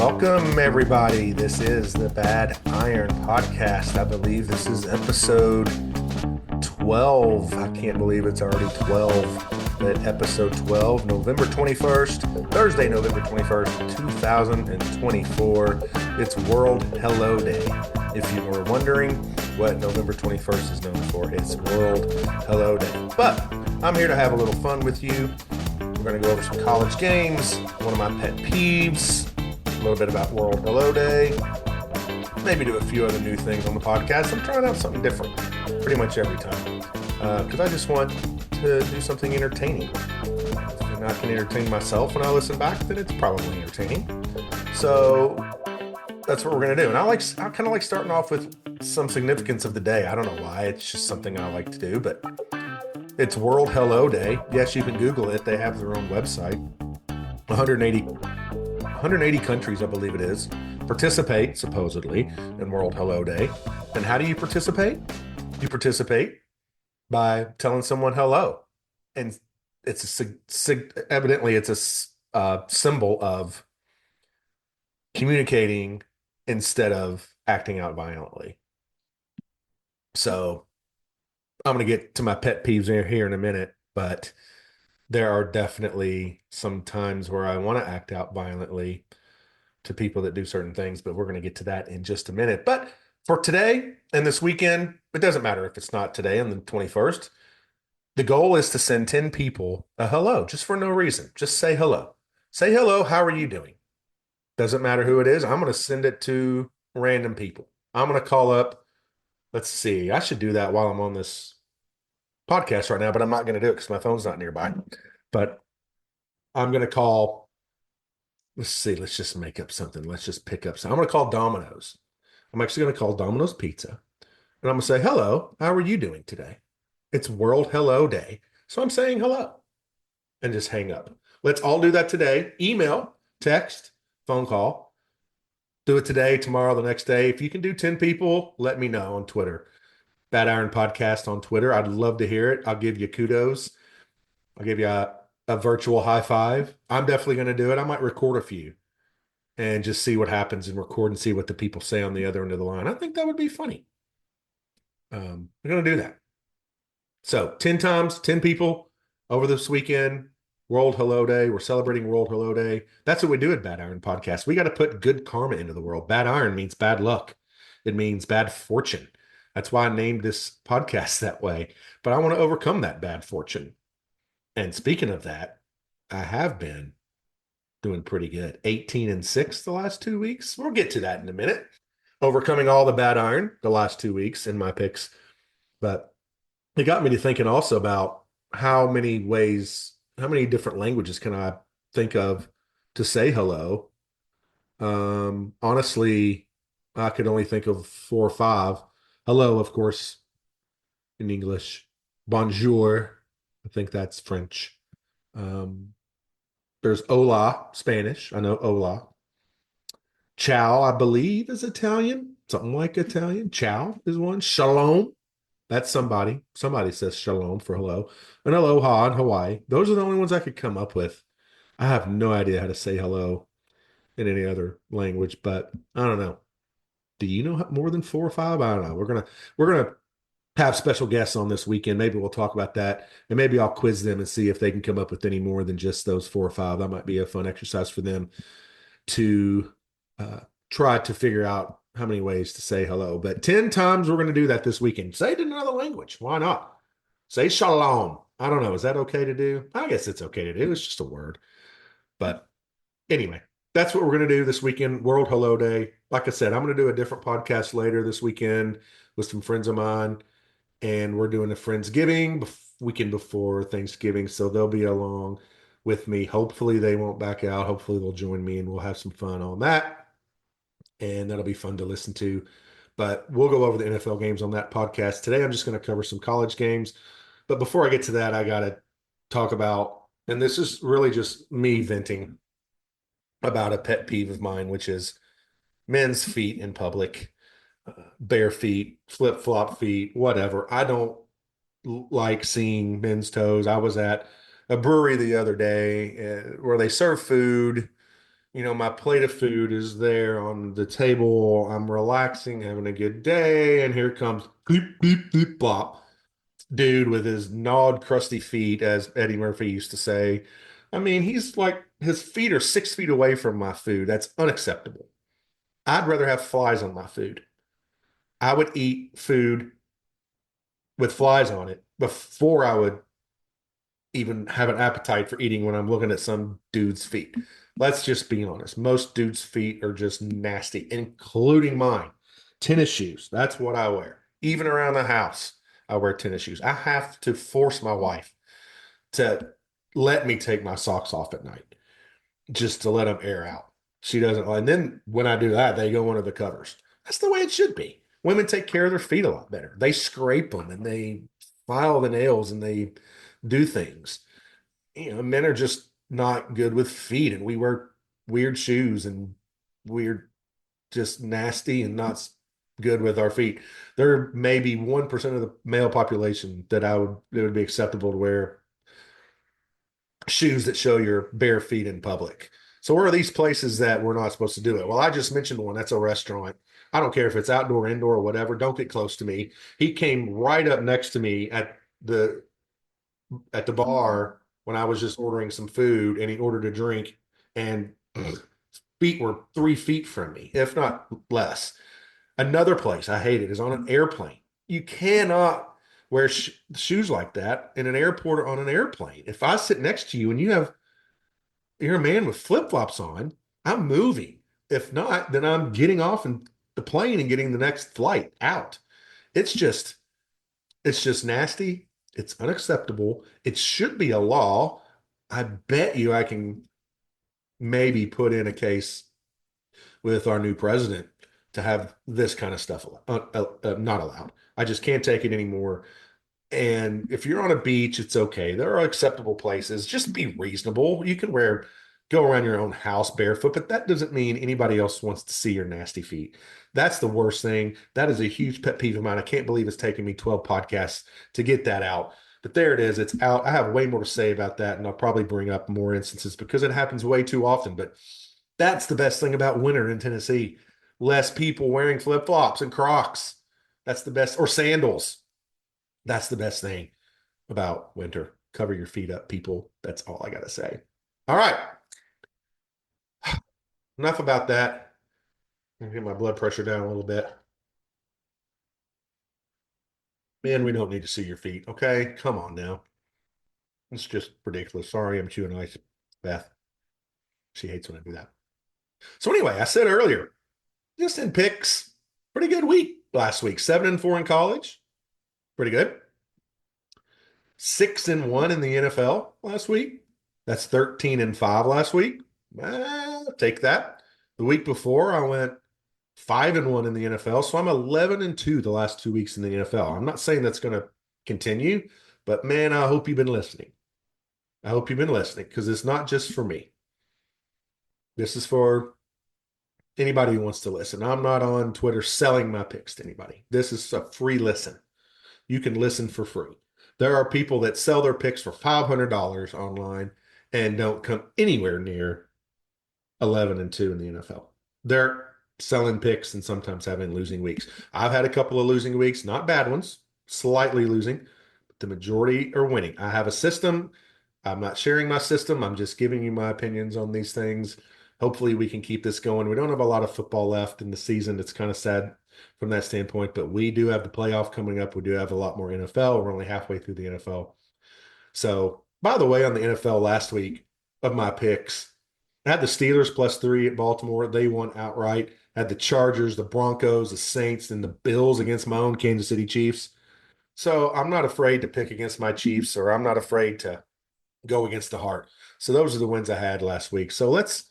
Welcome, everybody. This is the Bad Iron Podcast. I believe this is episode 12. I can't believe it's already 12. But episode 12, November 21st, Thursday, November 21st, 2024. It's World Hello Day. If you were wondering what November 21st is known for, it's World Hello Day. But I'm here to have a little fun with you. We're going to go over some college games, one of my pet peeves, a little bit about World Hello Day, maybe do a few other new things on the podcast. I'm trying out something different pretty much every time because I just want to do something entertaining. If I can entertain myself when I listen back, then it's probably entertaining. So that's what we're going to do. And I kind of like starting off with some significance of the day. I don't know why. It's just something I like to do, but it's World Hello Day. Yes, you can Google it. They have their own website. 180 countries, I believe it is, participate, supposedly, in World Hello Day. And how do you participate? You participate by telling someone hello. And it's evidently it's a symbol of communicating instead of acting out violently. So I'm going to get to my pet peeves here in a minute, but there are definitely some times where I want to act out violently to people that do certain things, but we're going to get to that in just a minute. But for today and this weekend, it doesn't matter if it's not today on the 21st. The goal is to send 10 people a hello, just for no reason. Just say hello. Say hello. How are you doing? Doesn't matter who it is. I'm going to send it to random people. I'm going to call up. Let's see. I should do that while I'm on this podcast right now, but I'm not going to do it because my phone's not nearby. But I'm going to call. Let's see. Let's just make up something. Let's just pick up something. I'm going to call Domino's. I'm actually going to call Domino's Pizza. And I'm going to say, hello, how are you doing today? It's World Hello Day. So I'm saying hello and just hang up. Let's all do that today. Email, text, phone call. Do it today, tomorrow, the next day. If you can do 10 people, let me know on Twitter. Bad Iron Podcast on Twitter. I'd love to hear it. I'll give you kudos. I'll give you a virtual high five. I'm definitely going to do it. I might record a few and just see what happens and record and see what the people say on the other end of the line. I think that would be funny. I'm going to do that. So 10 times, 10 people over this weekend, World Hello Day. We're celebrating World Hello Day. That's what we do at Bad Iron Podcast. We got to put good karma into the world. Bad iron means bad luck. It means bad fortune. That's why I named this podcast that way. But I want to overcome that bad fortune. And speaking of that, I have been doing pretty good. 18-6 the last 2 weeks. We'll get to that in a minute. Overcoming all the bad iron the last 2 weeks in my picks. But it got me to thinking also about how many different languages can I think of to say hello? Honestly, I could only think of 4 or 5. Hello, of course, in English. Bonjour, I think that's French. There's hola, Spanish. I know hola. Ciao, I believe, is Italian. Something like Italian. Ciao is one. Shalom. That's somebody. Somebody says shalom for hello. And aloha in Hawaii. Those are the only ones I could come up with. I have no idea how to say hello in any other language, but I don't know. Do you know more than 4 or 5? I don't know. We're gonna have special guests on this weekend. Maybe we'll talk about that, and maybe I'll quiz them and see if they can come up with any more than just those 4 or 5. That might be a fun exercise for them to try to figure out how many ways to say hello. But 10 times we're going to do that this weekend. Say it in another language. Why not? Say shalom. I don't know. Is that okay to do? I guess it's okay to do. It's just a word. But anyway, that's what we're going to do this weekend, World Hello Day. Like I said, I'm going to do a different podcast later this weekend with some friends of mine. And we're doing a Friendsgiving weekend before Thanksgiving. So they'll be along with me. Hopefully they won't back out. Hopefully they'll join me and we'll have some fun on that. And that'll be fun to listen to. But we'll go over the NFL games on that podcast. Today, I'm just going to cover some college games. But before I get to that, I got to talk about, and this is really just me venting about a pet peeve of mine, which is men's feet in public, bare feet, flip-flop feet, whatever. I don't like seeing men's toes. I was at a brewery the other day where they serve food. My plate of food is there on the table. I'm relaxing, having a good day, and here comes bleep, bleep, bleep, blop. Dude with his gnawed, crusty feet, as Eddie Murphy used to say. I mean, he's like, his feet are 6 feet away from my food. That's unacceptable. I'd rather have flies on my food. I would eat food with flies on it before I would even have an appetite for eating when I'm looking at some dude's feet. Let's just be honest. Most dudes' feet are just nasty, including mine. Tennis shoes. That's what I wear. Even around the house, I wear tennis shoes. I have to force my wife to let me take my socks off at night just to let them air out. She doesn't. And then when I do that, they go under the covers. That's the way it should be. Women take care of their feet a lot better. They scrape them and they file the nails and they do things. Men are just not good with feet, and we wear weird shoes and weird, just nasty and not good with our feet. There may be 1% of the male population it would be acceptable to wear shoes that show your bare feet in public. So where are these places that we're not supposed to do it? Well, I just mentioned one. That's a restaurant. I don't care if it's outdoor, indoor, or whatever. Don't get close to me. He came right up next to me the at the bar when I was just ordering some food, and he ordered a drink, and feet were 3 feet from me, if not less. Another place I hate it is on an airplane. You cannot wear shoes like that in an airport or on an airplane. If I sit next to you and you're a man with flip flops on, I'm moving. If not, then I'm getting off in the plane and getting the next flight out. It's just it's just nasty. It's unacceptable. It should be a law. I bet you I can maybe put in a case with our new president to have this kind of stuff not allowed. I just can't take it anymore. And if you're on a beach, it's okay. There are acceptable places. Just be reasonable. You can go around your own house barefoot, but that doesn't mean anybody else wants to see your nasty feet. That's the worst thing. That is a huge pet peeve of mine. I can't believe it's taken me 12 podcasts to get that out. But there it is. It's out. I have way more to say about that, and I'll probably bring up more instances because it happens way too often. But that's the best thing about winter in Tennessee. Less people wearing flip-flops and Crocs. That's the best, or sandals. That's the best thing about winter. Cover your feet up, people. That's all I got to say. All right. Enough about that. I'm get my blood pressure down a little bit. Man, we don't need to see your feet. Okay. Come on now. It's just ridiculous. Sorry, I'm chewing ice. Beth. She hates when I do that. So, anyway, I said earlier, just in picks, pretty good week last week. 7-4 in college. Pretty good. 6-1 in the NFL last week. That's 13-5 last week. Take that. The week before, I went 5-1 in the NFL. So I'm 11-2 the last 2 weeks in the NFL. I'm not saying that's going to continue, but man, I hope you've been listening. I hope you've been listening because it's not just for me. This is for anybody who wants to listen. I'm not on Twitter selling my picks to anybody. This is a free listen. You can listen for free. There are people that sell their picks for $500 online and don't come anywhere near 11-2 in the NFL. They're selling picks and sometimes having losing weeks. I've had a couple of losing weeks, not bad ones, slightly losing, but the majority are winning. I have a system. I'm not sharing my system. I'm just giving you my opinions on these things. Hopefully, we can keep this going. We don't have a lot of football left in the season. It's kind of sad from that standpoint, but we do have the playoff coming up. We do have a lot more NFL. We're only halfway through the NFL. So, by the way, on the NFL last week of my picks, I had the Steelers +3 at Baltimore. They won outright. I had the Chargers, the Broncos, the Saints, and the Bills against my own Kansas City Chiefs. So I'm not afraid to pick against my Chiefs, or I'm not afraid to go against the heart. So those are the wins I had last week. So let's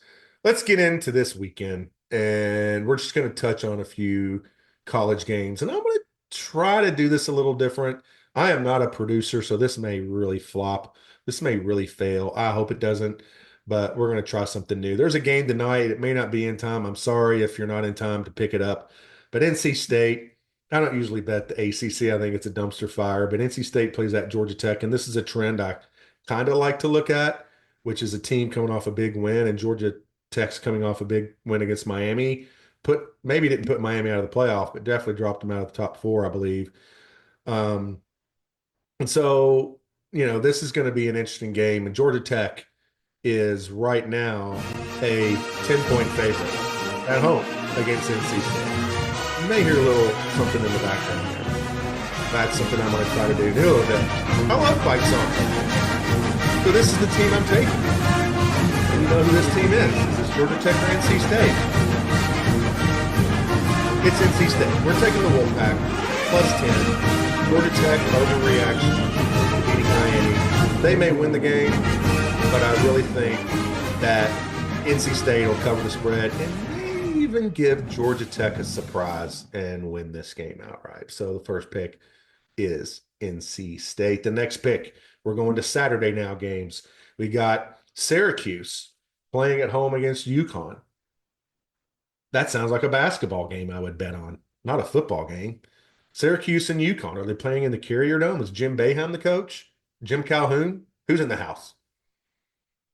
get into this weekend, and we're just going to touch on a few college games, and I'm going to try to do this a little different. I am not a producer, so this may really flop. This may really fail. I hope it doesn't, but we're going to try something new. There's a game tonight. It may not be in time. I'm sorry if you're not in time to pick it up, but NC State. I don't usually bet the ACC. I think it's a dumpster fire, but NC State plays at Georgia Tech, and this is a trend I kind of like to look at, which is a team coming off a big win, and Georgia Tech's coming off a big win against Miami. Maybe didn't put Miami out of the playoff, but definitely dropped them out of the top four, I believe. And so, this is going to be an interesting game. And Georgia Tech is right now a 10-point favorite at home against NC State. You may hear a little something in the background there. That's something I'm going to try to do a little bit. I love fight songs. So this is the team I'm taking. And you know who this team is. Is this Georgia Tech or NC State? It's NC State. We're taking the Wolfpack plus 10. Georgia Tech overreaction to beating Miami. They may win the game, but I really think that NC State will cover the spread and may even give Georgia Tech a surprise and win this game outright. So the first pick is NC State. The next pick, we're going to Saturday now games. We got Syracuse playing at home against UConn. That sounds like a basketball game I would bet on, not a football game. Syracuse and UConn, are they playing in the Carrier Dome? Is Jim Boeheim the coach? Jim Calhoun? Who's in the house?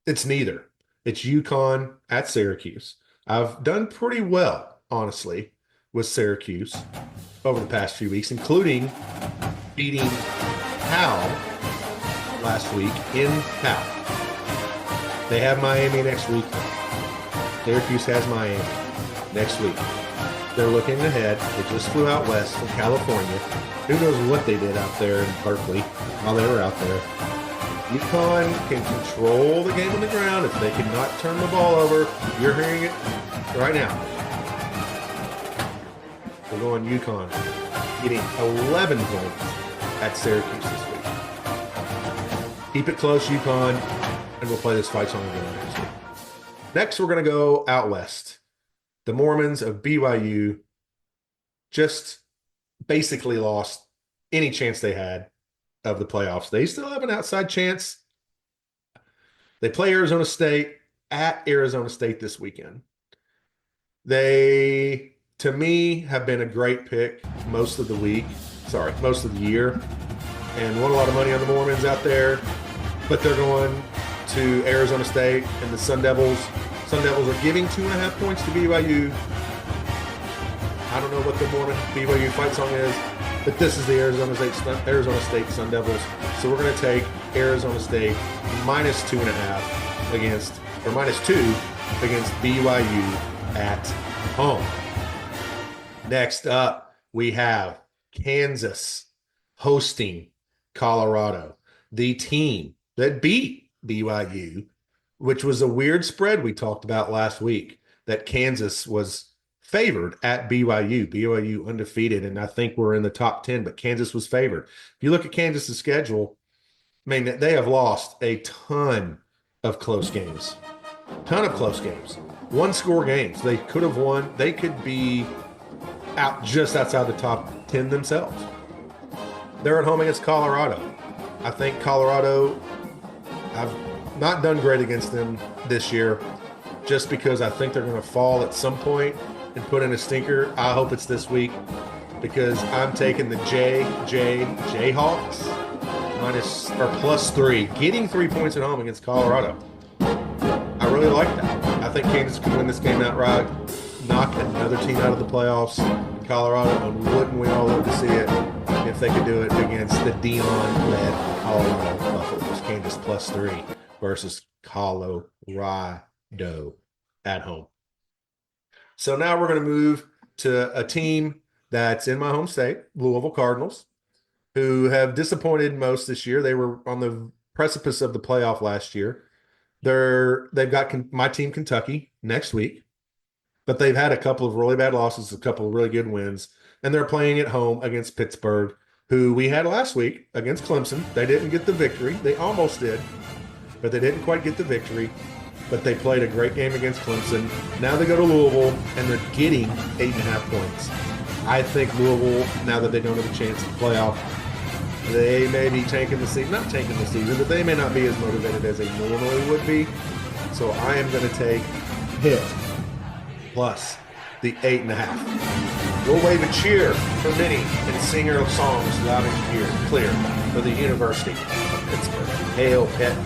It's neither. It's UConn at Syracuse. I've done pretty well, honestly, with Syracuse over the past few weeks, including beating Cal last week in Cal. They have Miami next week. Syracuse has Miami next week. They're looking ahead. They just flew out west from California. Who knows what they did out there in Berkeley while they were out there. UConn can control the game on the ground if they cannot turn the ball over. You're hearing it right now. We're going UConn, getting 11 points at Syracuse this week. Keep it close, UConn, and we'll play this fight song again next week. Next, we're going to go out west. The Mormons of BYU just basically lost any chance they had of the playoffs. They still have an outside chance. They play Arizona State at Arizona State this weekend. They, to me, have been a great pick most of the year, and won a lot of money on the Mormons out there. But they're going to Arizona State and the Sun Devils. Sun Devils are giving 2.5 points to BYU. I don't know what the Mormon BYU fight song is, but this is the Arizona State Sun Devils. So we're going to take Arizona State minus 2.5 minus 2 against BYU at home. Next up, we have Kansas hosting Colorado, the team that beat BYU, which was a weird spread we talked about last week, that Kansas was favored at BYU. BYU undefeated, and I think we're in the top 10, but Kansas was favored. If you look at Kansas's schedule, I mean, they have lost a ton of close games. One-score games. They could have won. They could be out just outside the top 10 themselves. They're at home against Colorado. I think Colorado, I've not done great against them this year, just because I think they're going to fall at some point and put in a stinker. I hope it's this week, because I'm taking the Jayhawks plus 3, getting 3 points at home against Colorado. I really like that. I think Kansas could win this game outright, knock another team out of the playoffs, Colorado, and wouldn't we all love to see it if they could do it against the Dion-led Colorado Buffaloes. Kansas plus 3 versus Colorado at home. So now we're going to move to a team that's in my home state, Louisville Cardinals, who have disappointed most this year. They were on the precipice of the playoff last year. They've got my team, Kentucky, next week, but they've had a couple of really bad losses, a couple of really good wins, and they're playing at home against Pittsburgh, who we had last week against Clemson. They didn't get the victory. They almost did, but they didn't quite get the victory. But they played a great game against Clemson. Now they go to Louisville, and they're getting 8.5 points. I think Louisville, now that they don't have a chance to playoff, they may be not tanking the season, but they may not be as motivated as they normally would be. So I am going to take Pitt plus the 8.5. We'll wave a cheer for Minnie and sing her songs loud and clear for the University of Pittsburgh. Hail Pitt.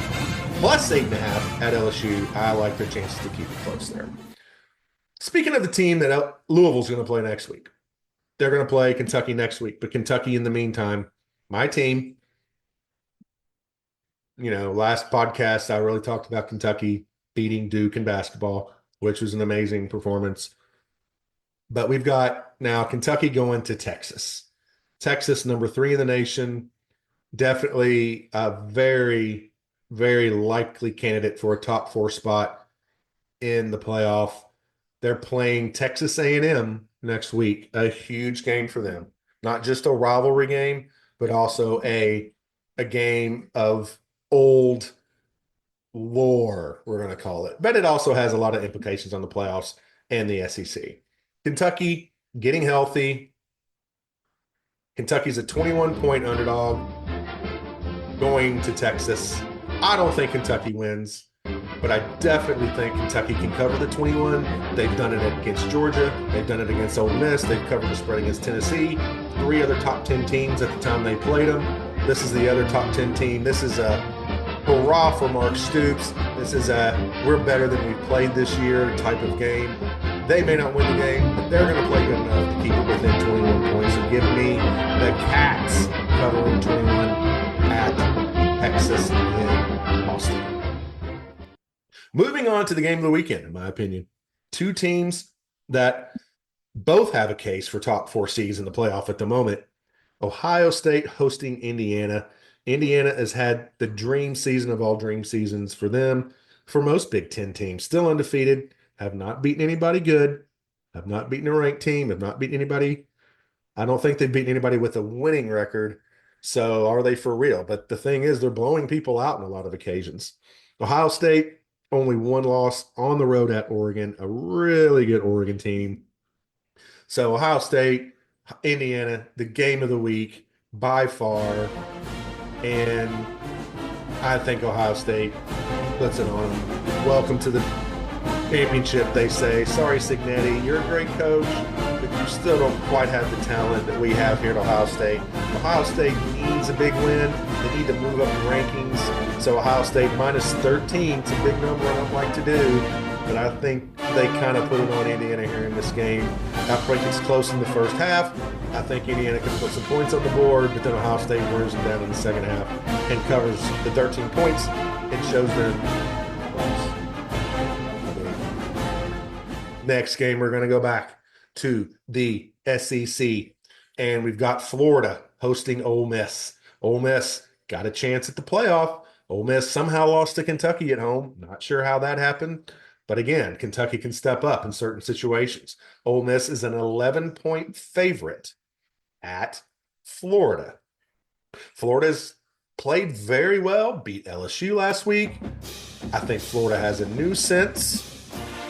plus 8.5 at LSU. I like their chances to keep it close there. Speaking of the team that Louisville's going to play next week, they're going to play Kentucky next week. But Kentucky, in the meantime, my team, last podcast, I really talked about Kentucky beating Duke in basketball, which was an amazing performance. But we've got now Kentucky going to Texas. Texas, number 3 in the nation, definitely a very, very likely candidate for a top 4 spot in the playoff. They're playing Texas A&M next week, a huge game for them. Not just a rivalry game, but also a game of old lore, we're going to call it. But it also has a lot of implications on the playoffs and the SEC. Kentucky getting healthy. Kentucky's a 21-point underdog going to Texas. I don't think Kentucky wins, but I definitely think Kentucky can cover the 21. They've done it against Georgia. They've done it against Ole Miss. They've covered the spread against Tennessee. 3 other top 10 teams at the time they played them. This is the other top 10 team. This is a hurrah for Mark Stoops. This is a we're better than we played this year type of game. They may not win the game, but they're going to play good enough to keep it within 21 points. So give me the Cats covering 21 at Texas in Austin. Moving on to the game of the weekend, in my opinion. 2 teams that both have a case for top 4 seeds in the playoff at the moment. Ohio State hosting Indiana. Indiana has had the dream season of all dream seasons for them, for most Big Ten teams. Still undefeated, have not beaten anybody good, have not beaten a ranked team, have not beaten anybody. I don't think they've beaten anybody with a winning record. So are they for real? But the thing is, they're blowing people out on a lot of occasions. Ohio State, only 1 loss on the road at Oregon, a really good Oregon team. So Ohio State, Indiana, the game of the week by far. And I think Ohio State puts it on them. Welcome to the championship, they say. Sorry, Signetti, you're a great coach, but you still don't quite have the talent that we have here at Ohio State. Ohio State needs a big win. They need to move up in rankings. So Ohio State minus 13, it's a big number I don't like to do, but I think they kind of put it on Indiana here in this game. I think it's close in the first half. I think Indiana can put some points on the board, but then Ohio State wears them down in the second half and covers the 13 points and shows them. Next game, we're going to go back to the SEC, and we've got Florida hosting Ole Miss. Ole Miss got a chance at the playoff. Ole Miss somehow lost to Kentucky at home. Not sure how that happened. But again, Kentucky can step up in certain situations. Ole Miss is an 11-point favorite at Florida. Florida's played very well, beat LSU last week. I think Florida has a new sense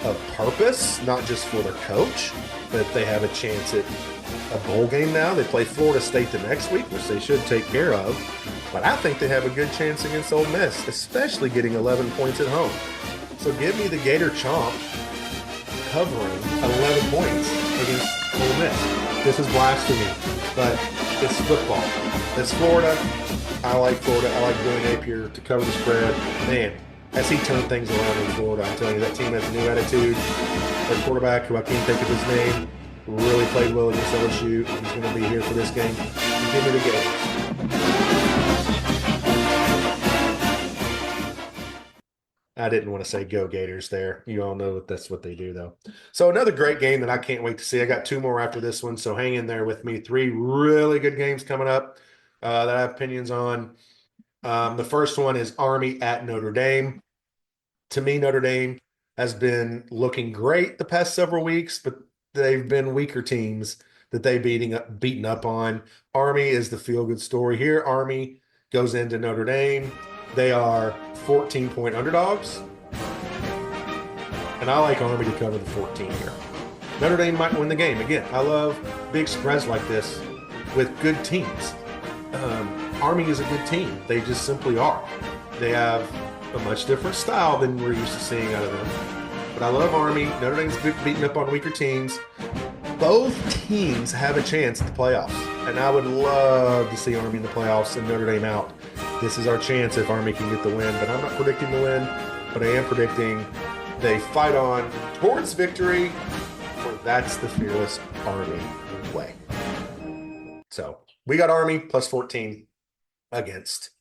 of purpose, not just for their coach, but they have a chance at a bowl game now. They play Florida State the next week, which they should take care of. But I think they have a good chance against Ole Miss, especially getting 11 points at home. So give me the Gator Chomp covering 11 points against Ole Miss. This is blasphemy, but it's football. It's Florida. I like Florida. I like Billy Napier to cover the spread. Man, as he turned things around in Florida, I'm telling you, that team has a new attitude. Their quarterback, who I can't think of his name, really played well against LSU. He's going to be here for this game. Give me the Gators. I didn't want to say go Gators there. You all know that that's what they do, though. So another great game that I can't wait to see. I got 2 more after this one, so hang in there with me. 3 really good games coming up that I have opinions on. The first one is Army at Notre Dame. To me, Notre Dame has been looking great the past several weeks, but they've been weaker teams that they've beaten up on. Army is the feel-good story here. Army goes into Notre Dame. They are 14-point underdogs. And I like Army to cover the 14 here. Notre Dame might win the game. Again, I love big spreads like this with good teams. Army is a good team. They just simply are. They have a much different style than we're used to seeing out of them. But I love Army. Notre Dame's beating up on weaker teams. Both teams have a chance at the playoffs. And I would love to see Army in the playoffs and Notre Dame out. This is our chance if Army can get the win, but I'm not predicting the win, but I am predicting they fight on towards victory, for that's the fearless Army way. So we got Army plus 14 against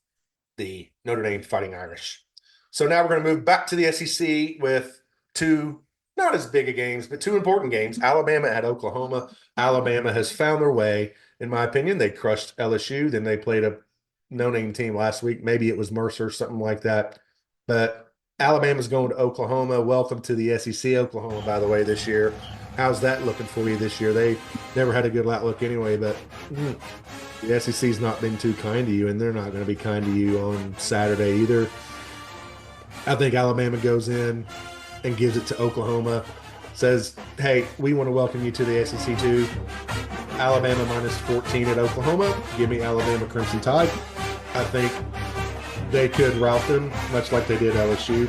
the Notre Dame Fighting Irish. So now we're going to move back to the SEC with two not as big of games, but two important games. Alabama at Oklahoma. Alabama has found their way, in my opinion. They crushed LSU. Then they played a no-name team last week. Maybe it was Mercer, something like that. But Alabama's going to Oklahoma. Welcome to the SEC, Oklahoma, by the way, this year. How's that looking for you this year? They never had a good outlook anyway, but the SEC's not been too kind to you, and they're not going to be kind to you on Saturday either. I think Alabama goes in and gives it to Oklahoma, says, hey, we want to welcome you to the SEC too. Alabama minus 14 at Oklahoma. Give me Alabama Crimson Tide. I think they could rout them, much like they did LSU.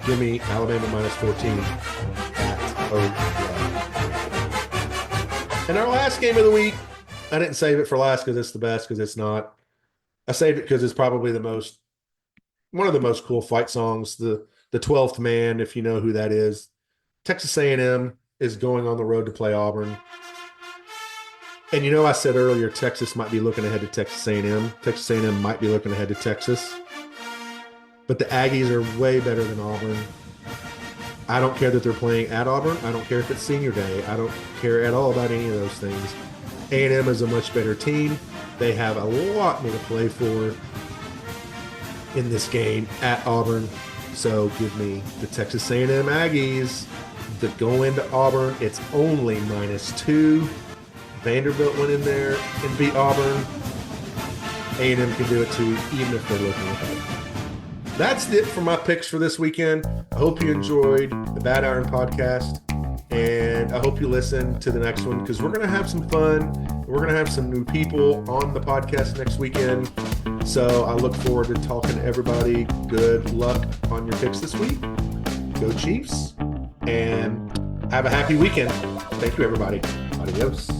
Give me Alabama minus 14 at Oklahoma. And our last game of the week, I didn't save it for last because it's the best, because it's not. I saved it because it's probably one of the most cool fight songs, the 12th Man, if you know who that is. Texas A&M is going on the road to play Auburn. And I said earlier Texas might be looking ahead to Texas A&M. Texas A&M might be looking ahead to Texas. But the Aggies are way better than Auburn. I don't care that they're playing at Auburn. I don't care if it's senior day. I don't care at all about any of those things. A&M is a much better team. They have a lot more to play for in this game at Auburn. So give me the Texas A&M Aggies that go into Auburn. It's only -2. Vanderbilt went in there and beat Auburn. A&M can do it too, even if they're looking ahead. That's it for my picks for this weekend. I hope you enjoyed the Bad Iron podcast, and I hope you listen to the next one, because we're going to have some fun. We're going to have some new people on the podcast next weekend. So I look forward to talking to everybody. Good luck on your picks this week. Go Chiefs, and have a happy weekend. Thank you, everybody. Adios.